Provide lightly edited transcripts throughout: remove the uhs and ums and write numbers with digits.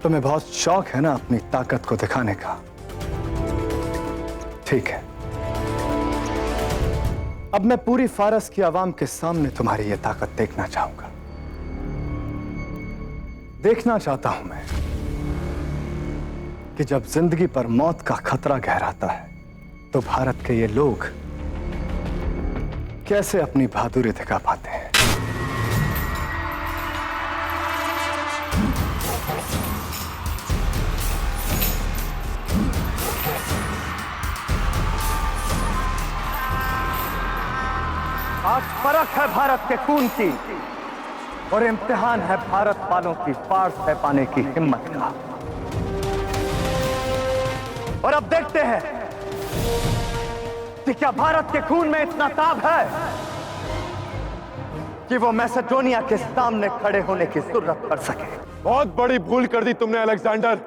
तुम्हें बहुत शौक है ना अपनी ताकत को दिखाने का। ठीक है, अब मैं पूरी फारस की आवाम के सामने तुम्हारी यह ताकत देखना चाहूंगा। देखना चाहता हूं मैं कि जब जिंदगी पर मौत का खतरा गहराता है तो भारत के ये लोग कैसे अपनी बहादुरी दिखा पाते हैं। आज फर्क है भारत के खून की और इम्तिहान है भारत वालों की पार सह पाने की हिम्मत का। और अब देखते हैं कि क्या भारत के खून में इतना ताब है कि वो मैसेडोनिया के सामने खड़े होने की जरूरत कर सके। बहुत बड़ी भूल कर दी तुमने अलेक्जेंडर।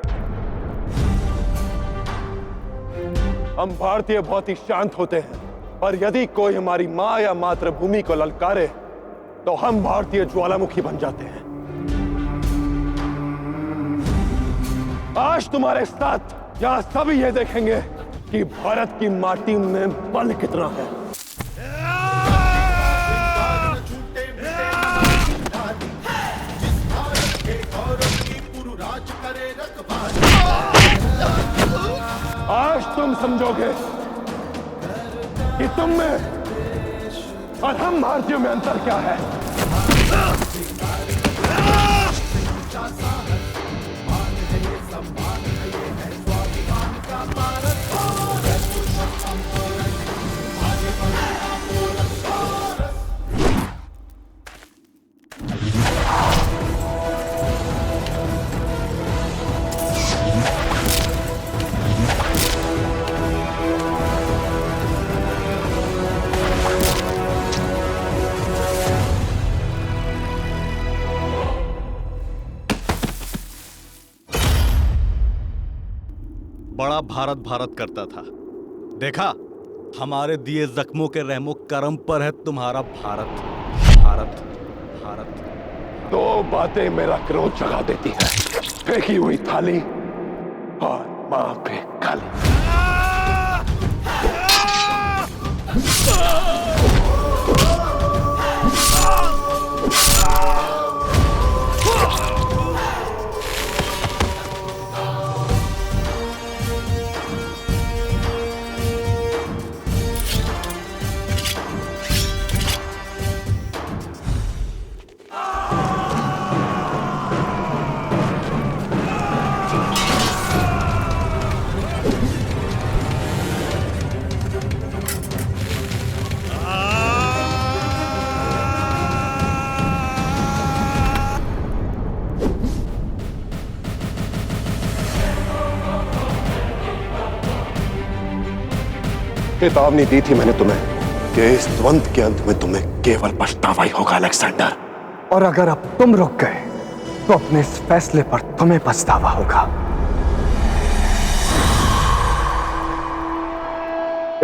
हम भारतीय बहुत ही शांत होते हैं, पर यदि कोई हमारी मां या मातृभूमि को ललकारे तो हम भारतीय ज्वालामुखी बन जाते हैं। आज तुम्हारे साथ यहां सभी ये देखेंगे कि भारत की माटी में बल कितना है। आज तुम समझोगे कि तुम में और हम भारतीयों में अंतर क्या है। बड़ा भारत भारत करता था, देखा हमारे दिए जख्मों के रहमो करम पर है तुम्हारा भारत। भारत भारत। दो बातें मेरा क्रोध जगा देती है, फेंकी हुई थाली और मां पे खाली। चेतावनी दी थी मैंने तुम्हें कि इस द्वंद्व के अंत में तुम्हें केवल पछतावा ही होगा अलेक्जेंडर। और अगर अब तुम रुक गए तो अपने इस फैसले पर तुम्हें पछतावा होगा।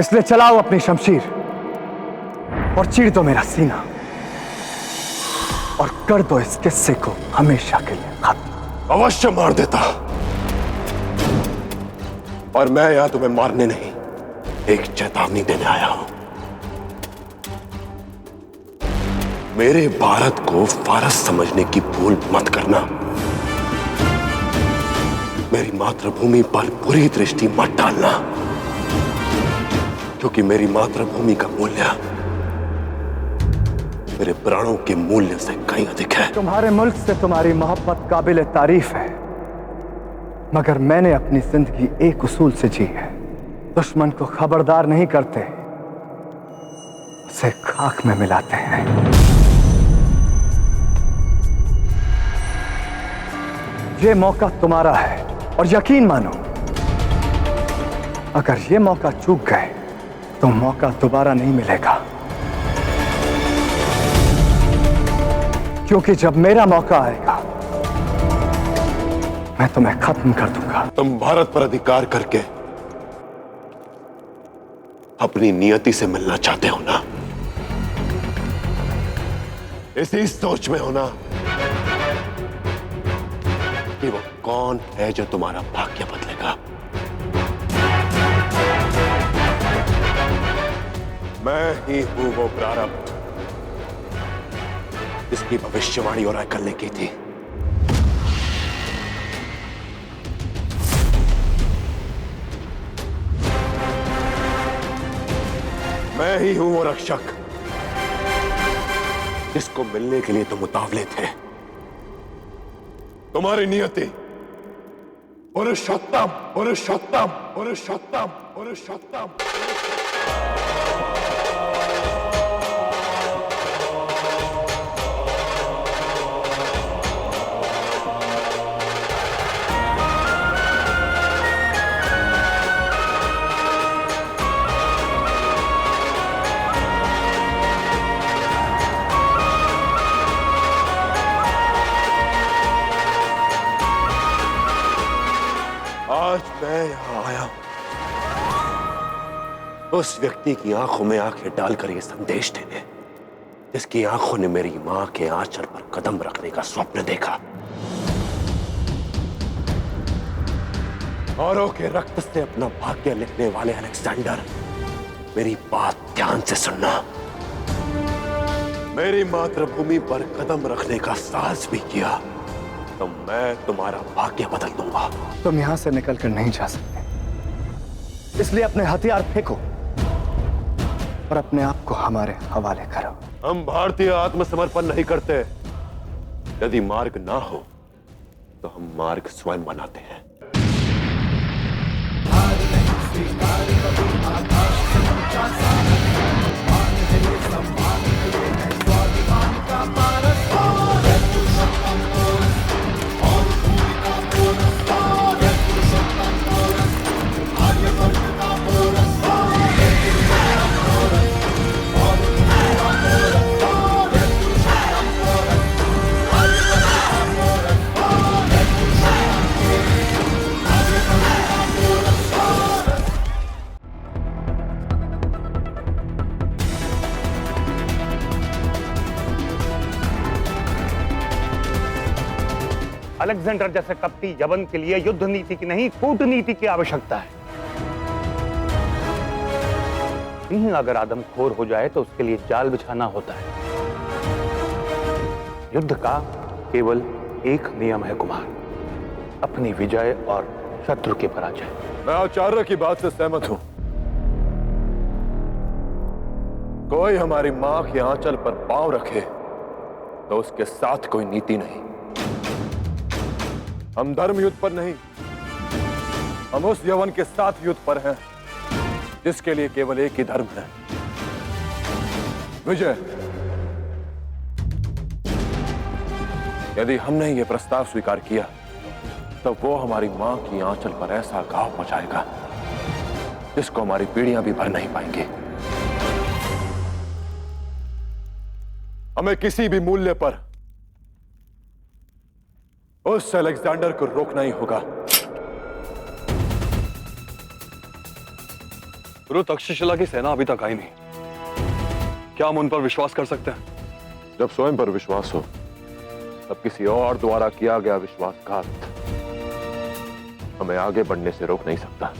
इसलिए चलाओ अपनी शमशीर और चीर दो मेरा सीना और कर दो इस किस्से को हमेशा के लिए खत्म। अवश्य मार देता, और मैं यहां तुम्हें मारने नहीं, एक चेतावनी देने आया हूं। मेरे भारत को फारस समझने की भूल मत करना। मेरी मातृभूमि पर बुरी दृष्टि मत डालना, क्योंकि मेरी मातृभूमि का मूल्य मेरे प्राणों के मूल्य से कहीं अधिक है। तुम्हारे मुल्क से तुम्हारी मोहब्बत काबिल तारीफ है, मगर मैंने अपनी जिंदगी एक उसूल से जी है। दुश्मन को खबरदार नहीं करते, उसे खाक में मिलाते हैं। ये मौका तुम्हारा है और यकीन मानो, अगर ये मौका चूक गए तो मौका दोबारा नहीं मिलेगा, क्योंकि जब मेरा मौका आएगा मैं तुम्हें खत्म कर दूंगा। तुम भारत पर अधिकार करके अपनी नियति से मिलना चाहते हो ना? इसी सोच में हो ना कि वो कौन है जो तुम्हारा भाग्य बदलेगा। मैं ही हूं वो प्रारब्ध जिसकी भविष्यवाणी ओरेकल ने की थी। मैं ही हूं वो रक्षक जिसको मिलने के लिए तुम उतावले थे। तुम्हारी नियति पुरुषोत्तम पुरुषोत्तम पुरुषोत्तम पुरुषोत्तम। आज मैं यहां आया उस व्यक्ति की आंखों में आंखें डालकर यह संदेश देने जिसकी आंखों ने मेरी मां के आंचल पर कदम रखने का स्वप्न देखा। औरों के रक्त से अपना भाग्य लिखने वाले अलेक्जेंडर, मेरी बात ध्यान से सुनना। मेरी मातृभूमि पर कदम रखने का साहस भी किया तो मैं तुम्हारा भाग्य बदल दूंगा। तुम यहां से निकलकर नहीं जा सकते, इसलिए अपने हथियार फेंको और अपने आप को हमारे हवाले करो। हम भारतीय आत्मसमर्पण नहीं करते। यदि मार्ग ना हो तो हम मार्ग स्वयं बनाते हैं। अलेक्जेंडर जैसे कपटी यवन के लिए युद्ध नीति की नहीं कूटनीति की आवश्यकता है। सिंह अगर आदमखोर हो जाए तो उसके लिए जाल बिछाना होता है। युद्ध का केवल एक नियम है कुमार, अपनी विजय और शत्रु के पराजय। मैं आचार्य की बात से सहमत हूं। कोई हमारी मां के आंचल पर पांव रखे तो उसके साथ कोई नीति नहीं। हम धर्म युद्ध पर नहीं, हम उस यवन के साथ युद्ध पर हैं जिसके लिए केवल एक ही धर्म है, विजय। यदि हमने यह प्रस्ताव स्वीकार किया तो वो हमारी मां की आंचल पर ऐसा घाव पहुंचाएगा जिसको हमारी पीढ़ियां भी भर नहीं पाएंगी। हमें किसी भी मूल्य पर उस अलेक्जेंडर को रोकना ही होगा। गुरु, तक्षशिला की सेना अभी तक आई नहीं। क्या हम उन पर विश्वास कर सकते हैं? जब स्वयं पर विश्वास हो तब किसी और द्वारा किया गया विश्वासघात हमें आगे बढ़ने से रोक नहीं सकता।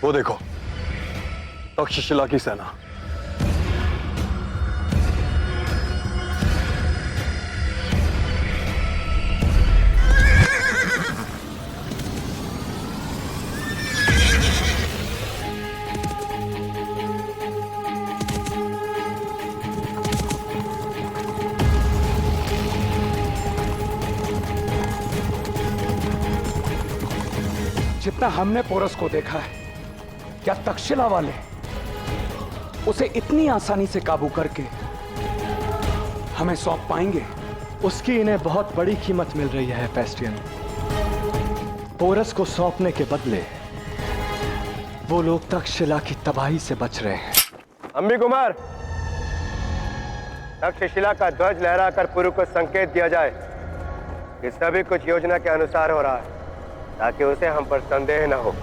वो देखो, तक्षशिला की सेना। जितना हमने पोरस को देखा है, क्या तक्षशिला वाले उसे इतनी आसानी से काबू करके हमें सौंप पाएंगे? उसकी इन्हें बहुत बड़ी कीमत मिल रही है हेफेस्टियन। पोरस को सौंपने के बदले वो लोग तक्षशिला की तबाही से बच रहे हैं। अंबी कुमार, तक्षशिला का ध्वज लहराकर पुरु को संकेत दिया जाए कि सभी कुछ योजना के अनुसार हो रहा है, ताकि उसे हम पर संदेह न हो।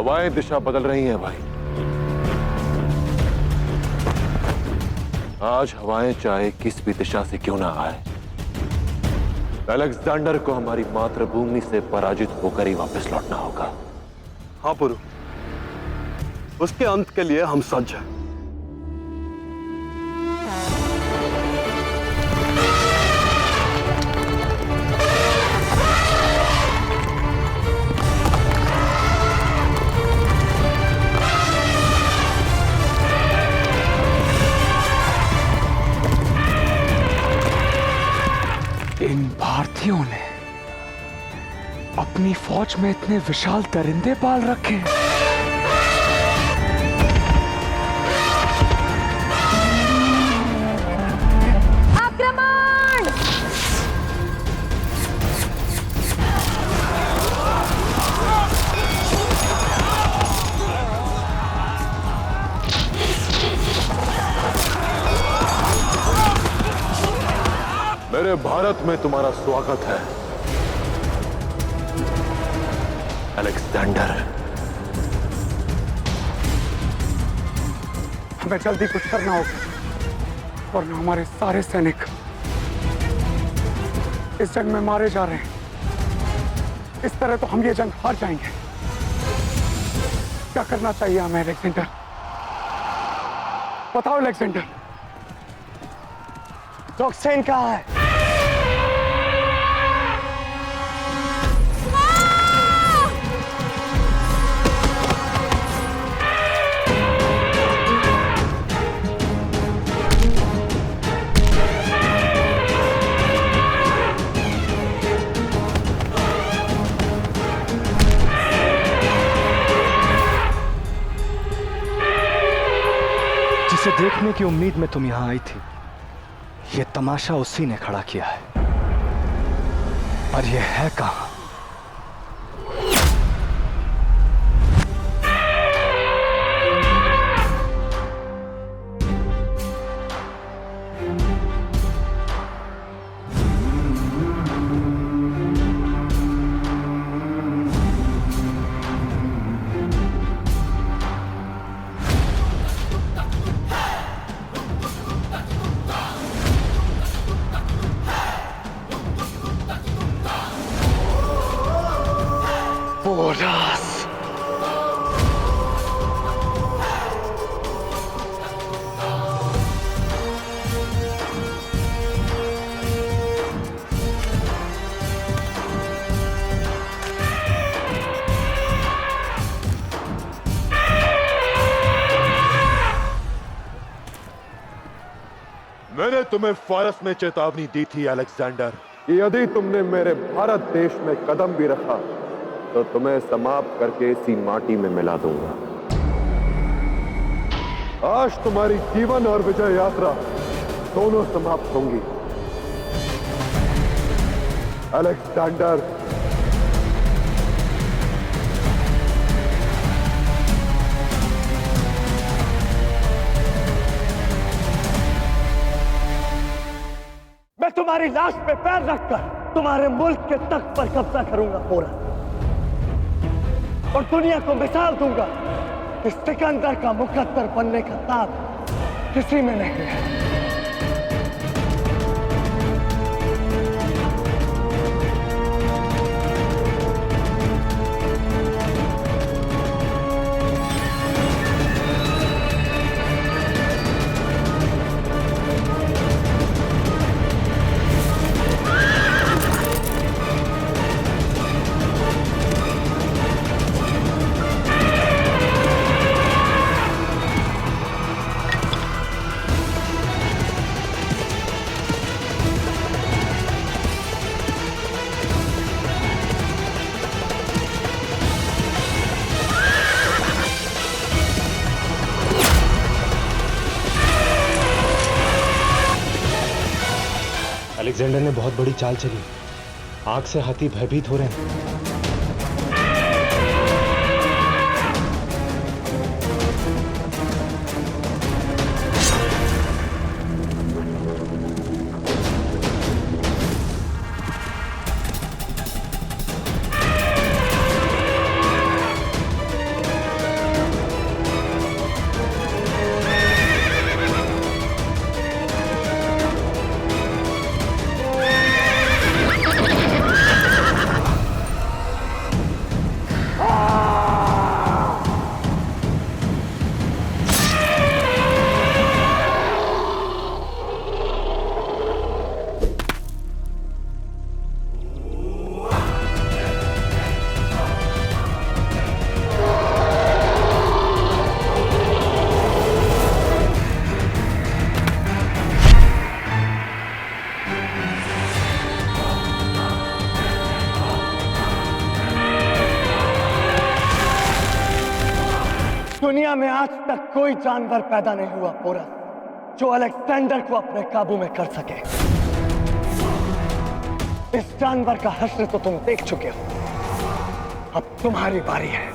हवाएं दिशा बदल रही हैं भाई। आज हवाएं चाहे किस भी दिशा से क्यों ना आए, अलेक्जेंडर को हमारी मातृभूमि से पराजित होकर ही वापस लौटना होगा। हाँ पुरु, उसके अंत के लिए हम सज्ज हैं। इन भारतीयों ने अपनी फौज में इतने विशाल दरिंदे पाल रखे हैं। आक्रमण! मेरे भारत में तुम्हारा स्वागत है अलेक्जेंडर। हमें जल्दी कुछ करना होगा, वरना हमारे सारे सैनिक इस जंग में मारे जा रहे हैं। इस तरह तो हम ये जंग हार जाएंगे। क्या करना चाहिए हमें अलेक्जेंडर? बताओ अलेक्जेंडर। टॉक्सेन कहाँ है? जिसे देखने की उम्मीद में तुम यहां आई थी, ये तमाशा उसी ने खड़ा किया है। पर ये है कहां? पोरस। मैंने तुम्हें फारस में चेतावनी दी थी अलेक्जेंडर, कि यदि तुमने मेरे भारत देश में कदम भी रखा तो तुम्हें समाप्त करके इसी माटी में मिला दूंगा। आज तुम्हारी जीवन और विजय यात्रा दोनों समाप्त होंगी अलेक्जेंडर। मैं तुम्हारी लाश पे पैर रखकर तुम्हारे मुल्क के तख्त पर कब्जा करूंगा पोरस, और दुनिया को मिसाल दूंगा कि सिकंदर का मुकद्दर बनने का ताक किसी में नहीं है। अलेक्जेंडर ने बहुत बड़ी चाल चली। आग से हाथी भयभीत हो रहे हैं। में आज तक कोई जानवर पैदा नहीं हुआ पोरस, जो अलेक्जेंडर को अपने काबू में कर सके। इस जानवर का हश्र तो तुम देख चुके हो, अब तुम्हारी बारी है।